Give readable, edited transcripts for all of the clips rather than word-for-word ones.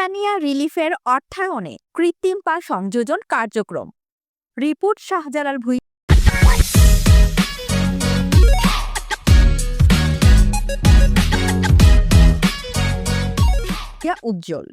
ইনসানিয়া রিলিফের অর্থায়নে কৃত্রিম পা সংযোজন কার্যক্রম। রিপোর্ট শাহজালাল ভূঁইয়া উজ্জ্বল।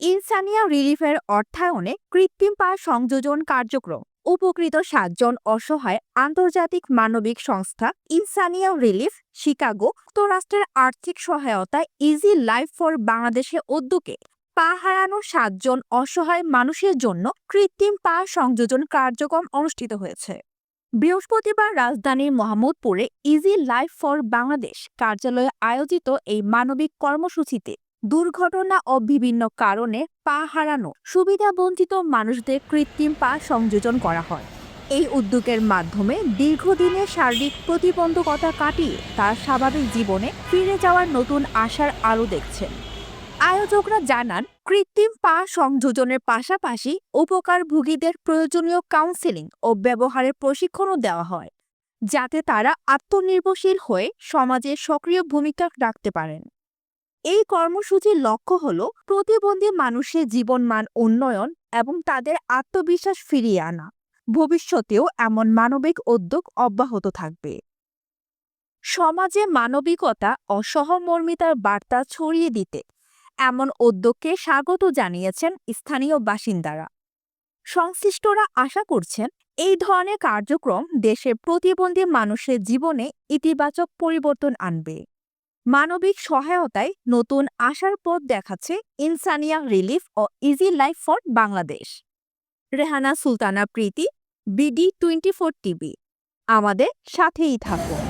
ইনসানিয়া রিলিফের অর্থায়নে কৃত্রিম পা সংযোজন কার্যক্রম উপকৃত 7 জন অসহায় আন্তর্জাতিক মানবিক সংস্থা ইনসানিয়া রিলিফ শিকাগো যুক্তরাষ্ট্রের আর্থিক সহায়তায় ইজি লাইফ ফর বাংলাদেশের উদ্যোগে পা হারানো 7 জন অসহায় মানুষের জন্য কৃত্রিম পা সংযোজন কার্যক্রম অনুষ্ঠিত হয়েছে। বৃহস্পতিবার রাজধানীর মোহাম্মদপুরে ইজি লাইফ ফর বাংলাদেশ কার্যালয়ে আয়োজিত এই মানবিক কর্মসূচিতে দুর্ঘটনা ও বিভিন্ন কারণে পা হারানো সুবিধাবঞ্চিত মানুষদের কৃত্রিম পা সংযোজন করা হয়। এই উদ্যোগের মাধ্যমে দীর্ঘদিনের শারীরিক প্রতিবন্ধকতা কাটিয়ে তার স্বাভাবিক জীবনে ফিরে যাওয়ার নতুন আশার আলো দেখছেন। আয়োজকরা জানান, কৃত্রিম পা সংযোজনের পাশাপাশি উপকারভোগীদের প্রয়োজনীয় কাউন্সেলিং ও ব্যবহারের প্রশিক্ষণও দেওয়া হয়, যাতে তারা আত্মনির্ভরশীল হয়ে সমাজে সক্রিয় ভূমিকা রাখতে পারেন। এই কর্মসূচির লক্ষ্য হল প্রতিবন্ধী মানুষের জীবনমান উন্নয়ন এবং তাদের আত্মবিশ্বাস ফিরিয়ে আনা। ভবিষ্যতেও এমন মানবিক উদ্যোগ অব্যাহত থাকবে। সমাজে মানবিকতা ও সহমর্মিতার বার্তা ছড়িয়ে দিতে এমন উদ্যোগকে স্বাগত জানিয়েছেন স্থানীয় বাসিন্দারা। সংশ্লিষ্টরা আশা করছেন, এই ধরনের কার্যক্রম দেশের প্রতিবন্ধী মানুষের জীবনে ইতিবাচক পরিবর্তন আনবে। মানবিক সহায়তায় নতুন আশার পথ দেখাচ্ছে ইনসানিয়া রিলিফ ও easy life for Bangladesh. Rehana Sultana Preeti, BD 24 TV. আমাদের সাথেই থাকুন।